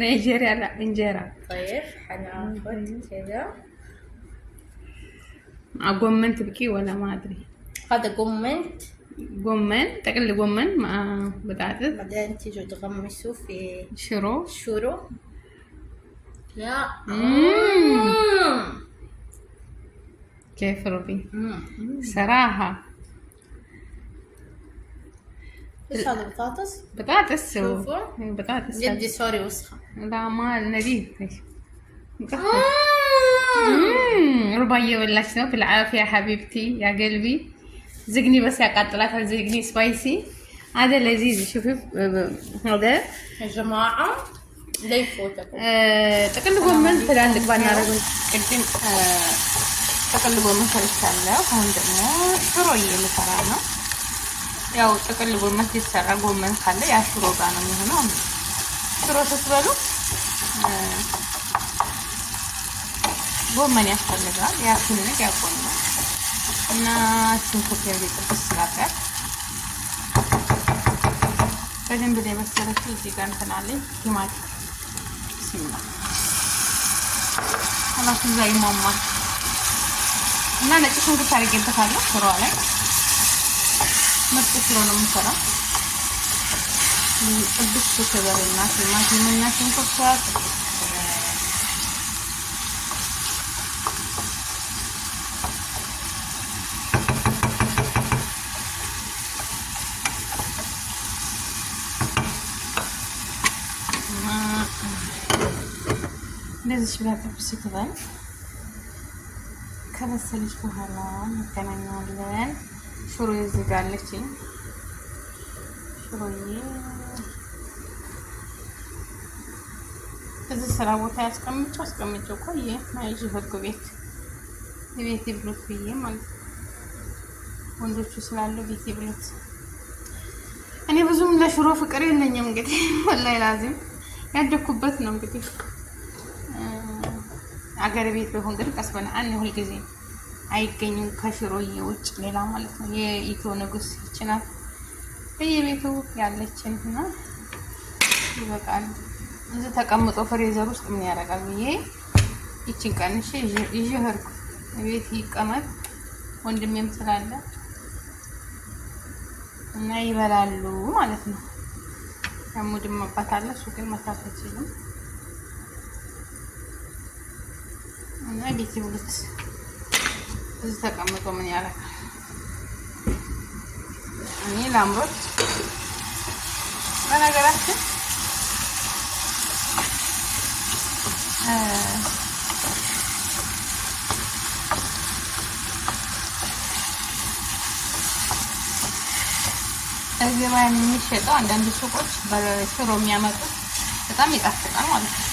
نيجيريا لا انجيرا. طيب حناخد كذا. قمن تبكي ولا ما ادري. هذا قمن. قمن تقل قمن مع بطاطس. بعدين تيجوا تغمسوا في شورو. يا كيف ربي صراحة. ايش هذا بطاطس شوفوا بطاطس يدي سوري وسخة. لا ما نظيف. ربية ولا شنو؟ بالعافية حبيبتي يا قلبي. زقني بس يا قطلات زقني سبايسي. هذا لذيذ. شوفي هذا يا جماعة لا يفوتكم. تقلبوا من عندك بنارة قدم. تقلبوا من كريستالا هون دمو شروية اللي صرانا ያው ተቀልቦ የምትሰራ ጎመን ካለ ያ ሽሮ ጋር ነው የሚሆነው። ሽሮ ስትበሉ ጎመን ያስፈልጋል። ያ ትንሽ ያቆና እና ሽንኩርት ያለበት ስላለ በደንብ ላይ መሰረት እዚህ ጋር እንተናለኝ ቲማቲም ሲማ አላስ ዘይ ማማ እና ነጭ ሽንኩርት አድርጌበታለሁ ሽሮ ላይ መስጠት ነው የምሰራው። ቅድስ ተበረና ቲማቲምና ሽንኩርት እንደዚህ ብላ ጥብስ ይተባል። ከበሰለች በኋላ እንገናኛለን። ሽሮ ይዘጋለች። ሽሮዬ እዚህ ስራ ቦታ አስቀምጬው ቆየ። ማይጅ ህግ ቤት ብሎት ብዬ ማለት ወንዶቹ ስላሉ ቤት ብሎት። እኔ ብዙም ለሽሮ ፍቅር የለኝም እንግዲህ ወላሂ ላዚም ያደኩበት ነው እንግዲህ አገር ቤት በሆን ግን ቀስበና አንድ ሁሉ ጊዜ አይገኝም ከሽሮዬ ውጭ ሌላ ማለት ነው። የኢትዮ ንጉስ ይችላል በየቤቱ ያለችንና ይበቃል። እዚህ ተቀምጦ ፍሬዘር ውስጥ ምን ያደርጋል ብዬ ይችን ቀንሽ ይዤ ሄድኩ። ቤት ይቀመጥ ወንድሜም ስላለ እና ይበላሉ ማለት ነው። ያሙድም መባት አለ እሱ ግን መስራት አይችልም እና ቤት ይብሉት። እዚህ ተቀምጦ ምን ያደርጋል? እኔ ላምሮት በነገራችን እዚህ ላይ የሚሸጠው አንዳንድ ሱቆች በሽሮ የሚያመጡት በጣም ይጣፍጣል ማለት ነው።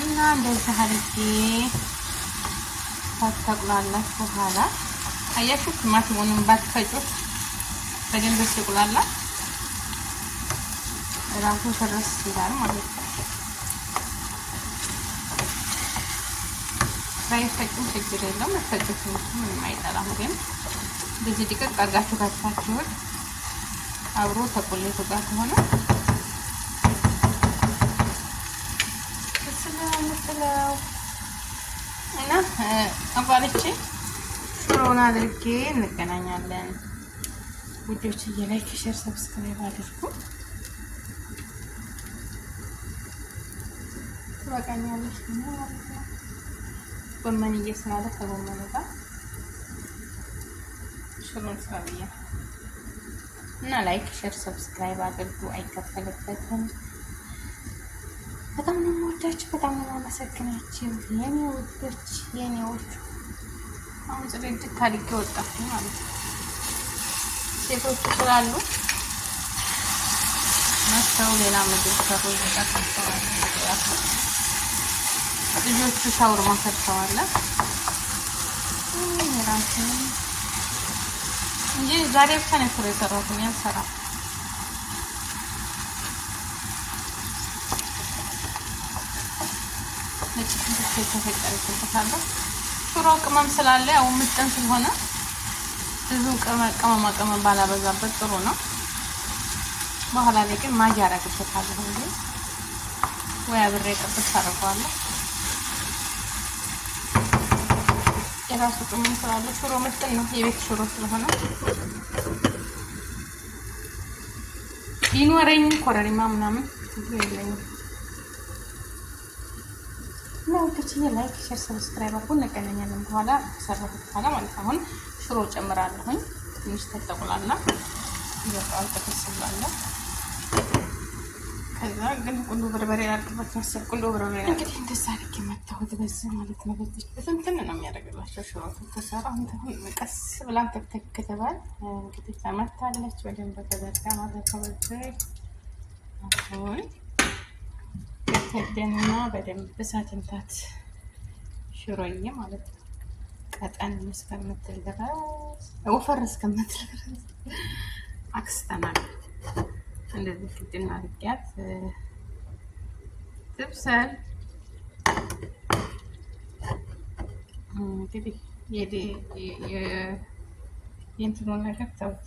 እና እንደዚህ አድርጌ ታጠቅላላችሁ በኋላ አያችሁ ቲማቲሙን ባትፈጩት በደንብ ሲቁላላ ራሱ ተረስ ይላል ማለት ነው። ባይፈጭም ችግር የለውም። መፈጨት ምንም አይጠላም። ግን እንደዚህ ድቅቅ አድርጋችሁ ካታችሁት አብሮ ተቆሌቱ ጋር ከሆነ ስለው እና አባለች ሽሮውን አድርጌ እንገናኛለን። ውዶች ላይክ፣ ሼር፣ ሰብስክራይብ አድርጉ። ትበቃኛለች ማለት ነው። ጎመን እየሰራለ ከጎመን ጋር ሽሮን ስራብያ እና ላይክ፣ ሼር፣ ሰብስክራይብ አድርጉ። አይከፈልበትም። በጣም ነው የምወዳችሁ፣ በጣም ነው የማመሰግናችሁ የኔ ውዶች የኔዎቹ። አሁን ዝግጅት ታሪክ ወጣሁ ማለት ነው። ሴቶቹ ስላሉ መስተው ሌላ ምግብ ሰሩ ይጠቀማሉ። ልጆቹ ሻውርማ ሰርተዋል ራሴን እንጂ ዛሬ ብቻ ነው ፍሬ ሰራሁት ያልሰራ ተፈቀረችበታለሁ። ሽሮ ቅመም ስላለ ያው ምጥን ስለሆነ ብዙ ቅመማ ቅመም ባላበዛበት ጥሩ ነው። በኋላ ላይ ግን ማጅ አደርግበታለሁ እንዴ ወይ አብሬ ጥብስ አደርገዋለሁ። የራሱ ጥቅም ስላለ ሽሮ ምጥን ነው፣ የቤት ሽሮ ስለሆነ ቢኖረኝ ኮረሪማ ምናምን የለኝም። እና ወጥቼ ላይክ፣ ሼር፣ ሰብስክራይብ አድርጉ። እንገናኛለን በኋላ ከሰራሁት በኋላ ማለት ነው። አሁን ሽሮ ጨምራለሁኝ። ትንሽ ተጠቁላላ ይበቃል፣ ተከስ ብላላ። ከዛ ግን ቁንዶ በርበሬ አድርግበት መሰል ቁንዶ በርበሬ እንግዲህ እንደዛ አድርጌ መታሁት በዚህ ማለት ነው። በዚህ በትንትን ነው የሚያደርግላቸው ሽሮ ተሰራ። አሁን ቀስ ብላን ተክተክ ተባል እንግዲህ ተመታለች በደንብ ተዘጋ ማለት ነው። በዚህ አሁን ከተደና በደንብ እሳትንታት ሽሮዬ ማለት ነው። ቀጠን እስከምትል ድረስ ወፈር እስከምትል ድረስ አክስተናል። እንደዚህ ፍድና አድርጊያት ትብሰል። እንግዲህ የእንትኑን ነገር ተውት።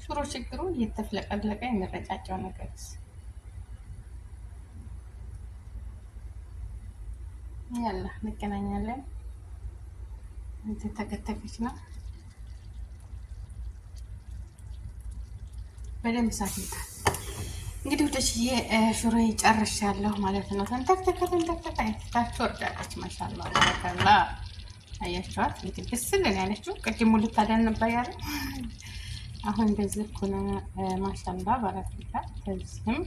ሽሮ ችግሩ እየተፍለቀለቀ የሚረጫቸው ነገር ያላ እንገናኛለን። ተከተከች ነው በደንብ ሳትንታ እንግዲህ ወደዚህ ሽሮ ጨርሻለሁ ማለት ነው። ተንተከተከተከተ አይታችሁ ወርዳለች። ማሻአላ ባረካላ አያችኋት። እንግዲህ ብስልን ያለችው ቅድም ሙሉ ታዳን ነበር ያለ። አሁን እንደዚህ ኮነ ማሻአላ ባረካላ። ከዚህም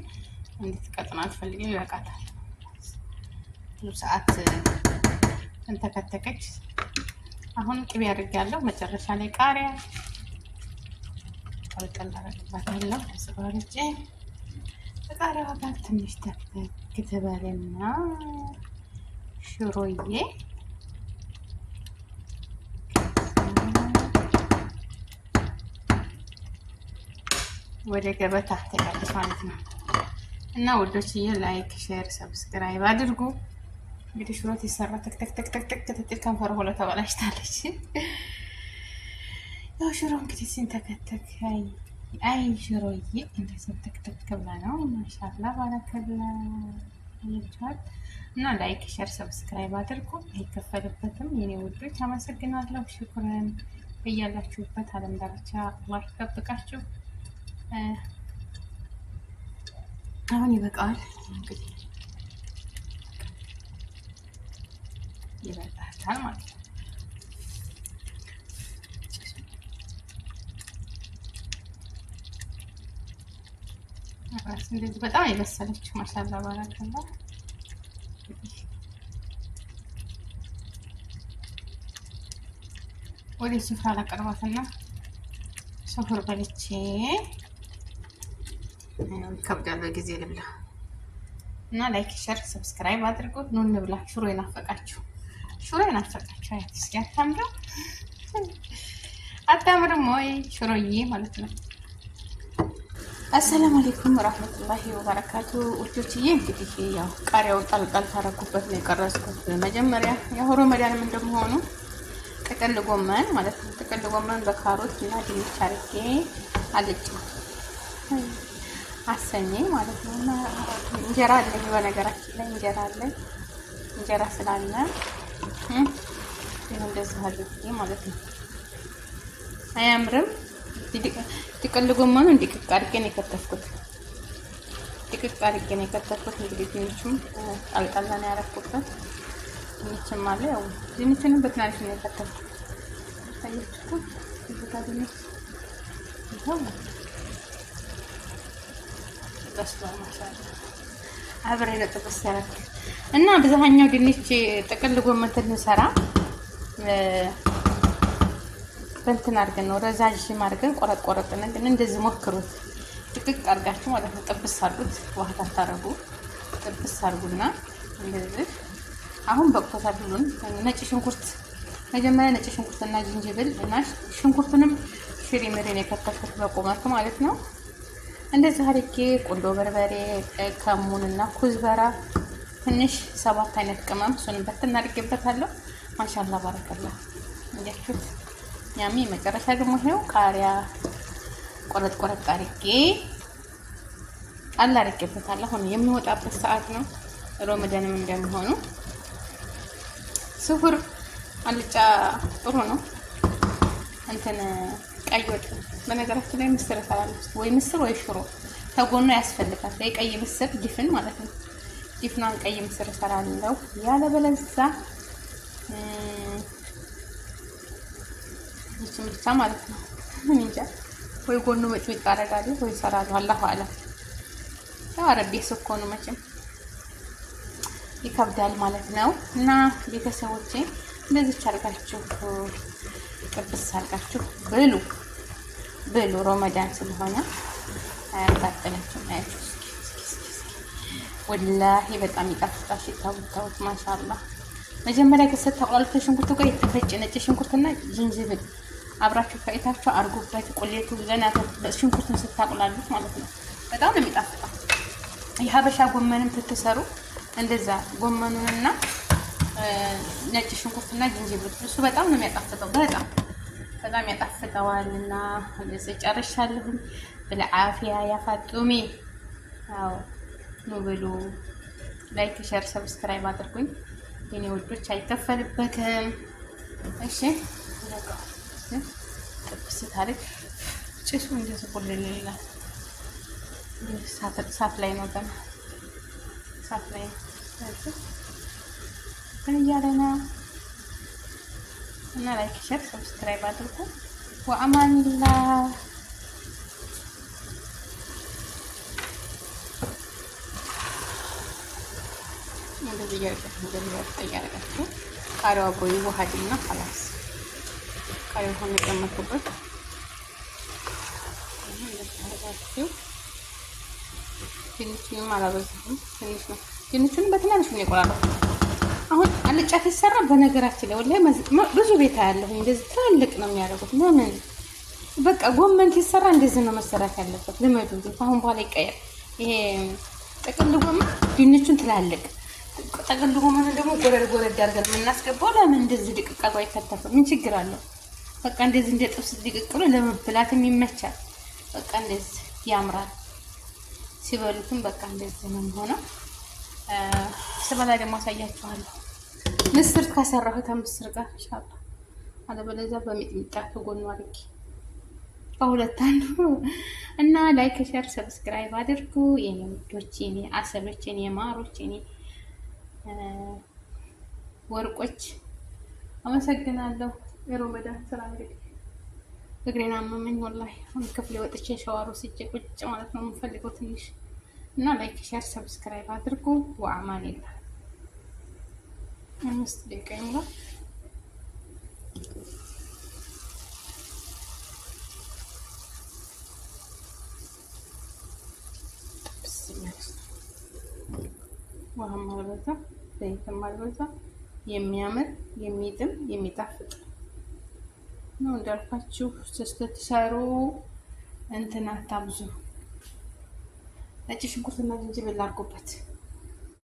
እንድትቀጥና አልፈልግም፣ ይበቃታል። ብዙ ሰዓት ተንተከተከች። አሁን ቅቤ አድርጋለሁ። መጨረሻ ላይ ቃሪያ ቀልቀል አደረግባታለሁ። አስባለች ቃሪያዋ ጋር ትንሽ ተክተክ ትበልና ሽሮዬ ወደ ገበታ ተቀጥታ ማለት ነው። እና ወዶችዬ ላይክ፣ ሼር፣ ሰብስክራይብ አድርጉ። እንግዲህ ሽሮት ይሰራ ተክተክ ትጥል ከንፈር ሁሉ ተበላሽታለች። ያው ሽሮ እንግዲህ ሲንተከተክ አይ ሽሮዬ እንደዚህ ተክተክ ብላ ነው። ማሻአላ ባረከላ ይቻል። እና ላይክ፣ ሼር፣ ሰብስክራይብ አድርጉ። አይከፈልበትም የኔ ውዶች፣ አመሰግናለሁ። ሽኩራን በያላችሁበት ዓለም ዳርቻ አላህ ይጠብቃችሁ። አሁን ይበቃል እንግዲህ ይበቃታል ማለት ነው። እንደዚህ በጣም የበሰለችው ማሻአላ ባረከላ። ወደ ስፍራ ላቀርባትና ሶፍር በልቼ ከብዳለ ጊዜ ልብላ እና ላይክ፣ ሼር፣ ሰብስክራይብ አድርጉ። ኑ እንብላ። ሽሮ ይናፈቃችሁ፣ ሽሮ ይናፈቃችሁ። አያት እስኪ አታምርም? አታምርም ወይ ሽሮዬ ማለት ነው። አሰላሙ አለይኩም ወራህመቱላሂ ወበረካቱ። ውዶችዬ እንግዲህ ያው ቃሪያው ጣልጣል ታረኩበት ነው የቀረጽኩት። መጀመሪያ ያው ረመዳንም እንደመሆኑ ጥቅል ጎመን ማለት ነው። ጥቅል ጎመን በካሮት እና ድንች አድርጌ አልጭ አሰኘ ማለት ነው። እና እንጀራ አለኝ፣ በነገራችን ላይ እንጀራ አለኝ። እንጀራ ስላለ ይሄን እንደዚህ አድርጌ ማለት ነው። አያምርም? ጥቅል ጎመኑ እንዲቅቅ አድርጌ ነው የከተፍኩት። ድቅቅ አድርጌ ነው የከተፍኩት። እንግዲህ ድንቹም ጣልጣል ነው ያደረኩበት። ድንችም አለ። ያው ድንቹንም በትናንሽ ነው የከተፍኩት። ታያችሁ ይዘጋጅልኝ ይሄው ተስፋው ማሻአላ አብሬ ለጥብስ ያደረኩት እና ብዙሃኛው ድንች ጥቅል ጎመን እንሰራ በእንትን አድርገን ነው ረዛዥም አድርገን ቆረጥ ግን እንደዚህ ሞክሩት። ጥቅቅ አድርጋችሁ ማለት ነው። ጥብስ አድርጉት፣ ውሃ ታታረጉ። ጥብስ አድርጉና እንደዚህ አሁን በቅቶታል ሁሉን። ነጭ ሽንኩርት መጀመሪያ ነጭ ሽንኩርትና ዝንጅብል እና ሽንኩርቱንም ሽሪ ምሪን የከተፍኩት በቁመቱ ማለት ነው። እንደዚህ አድርጌ ቁንዶ በርበሬ፣ ከሙንና ኩዝበራ ትንሽ 7 አይነት ቅመም እሱንም በትን አድርጌበታለሁ። ማሻአላ ባረከላ። እንዴት ያሚ መጨረሻ ደግሞ ይሄው ቃሪያ ቆረጥ ቆረጥ አድርጌ ጣል አድርጌበታለሁ። አሁን የሚወጣበት ሰዓት ነው። ሮመዳንም እንደሚሆኑ ስሁር አልጫ ጥሩ ነው። እንትን ቀይ ወጥ በነገራችን ላይ ምስር እሰራለሁ። ወይ ምስር ወይ ሽሮ ተጎኑ ያስፈልጋል። የቀይ ምስር ድፍን ማለት ነው። ድፍኗን ቀይ ምስር እሰራለሁ። ያለበለዚያ ይችም ብቻ ማለት ነው። እንጃ ወይ ጎኑ መጭ አደርጋለሁ ወይ እሰራለሁ። አላሁ አለም። ያው አረቤ ስኮኑ መቼም ይከብዳል ማለት ነው። እና ቤተሰቦቼ እንደዚህ አድርጋችሁ ጥብስ አድርጋችሁ ብሉ ብሉ። ሮመዳን ስለሆነ አያቃጥላችሁም። አያችሁ ወላሂ በጣም ይጣፍጣል። ሲታውት ማሻአላህ። መጀመሪያ ከሰታቁላልተ ሽንኩርቱ ጋር የተፈጨ ነጭ ሽንኩርትና ዝንጅብል አብራችሁ ፈይታችሁ አርጉበት። ቁሌቱ ገና ሽንኩርቱን ስታቁላሉት ማለት ነው። በጣም ነው የሚጣፍጠው። የሀበሻ ጎመንም ትትሰሩ እንደዛ ጎመኑንና ነጭ ሽንኩርትና ዝንጅብል እሱ በጣም ነው የሚያጣፍጠው። በጣም ያጣፍጠዋልና እንደዚህ ጨርሻለሁ። بالعافية يا فاطمي አዎ ኑ ብሉ። ላይክ ሼር ሰብስክራይብ አድርጉኝ የኔ ወዶች፣ አይከፈልበትም። እሺ ጥብስ ታሪክ ጭሱ እንደዚህ ቁልልልላ ሳት ላይ ነው ገና ሳት ላይ እያለና እና ላይክ ሼር ሰብስክራይብ አድርጉ። ወአማኒላ እንደዚህ እያደረጋችሁ ቃሪያው አብሮ ይዋሃድና خلاص ቃሪያው ሆነ የጨመርኩበት ትንሽም አላበዛሁም። ትንሽ ነው። ትንሹን በትናንሹ ነው የቆራረጥኩት። አሁን አልጫ ሲሰራ በነገራችን ላይ ወላሂ ብዙ ቤት ያለው እንደዚህ ትልቅ ነው የሚያደርጉት። ለምን በቃ ጎመን ሲሰራ እንደዚህ ነው መሰራት ያለበት። ልመዱ። አሁን በኋላ ይቀየር። ይሄ ጥቅል ጎመን ድንቹን ትላልቅ ጠቅል ጎመን ደግሞ ጎረድ አድርገን የምናስገባው ለምን እንደዚህ ድቅቅ አድርጎ አይከተፍም? ምን ችግር አለው? በቃ እንደዚህ እንደ ጥብስ ድቅቅ ብሎ ለመብላትም ይመቻል። በቃ እንደዚህ ያምራል። ሲበሉትም በቃ እንደዚህ ነው የሚሆነው። ስበላ ደግሞ አሳያችኋለሁ። ምስር ካሰራሁት ምስር ጋር ኢንሻአላህ አለበለዚያ በሚጥሚጣ ከጎኑ አድርጌ በሁለት አንዱ እና ላይክ ሼር ሰብስክራይብ አድርጉ የኔ ውዶች፣ የኔ አሰቦች፣ የኔ ማሮች፣ የኔ ወርቆች አመሰግናለሁ። የሮመዳን ስራ እንግዲህ እግሬን አመመኝ ወላሂ። አሁን ክፍሌ ወጥቼ ሻወር ወስጄ ቁጭ ማለት ነው የምፈልገው ትንሽ እና ላይክ ሼር ሰብስክራይብ አድርጉ። ወአማኒላ 5 ደቂቃ ይሙላ። ውሃም አልበዛ ዘይትም አልበዛ፣ የሚያምር የሚጥም የሚጣፍጥ ነው። እንዳልኳችሁ ስትሰሩ እንትን አታብዙ። ነጭ ሽንኩርትና ዝንጅብል አድርጉበት።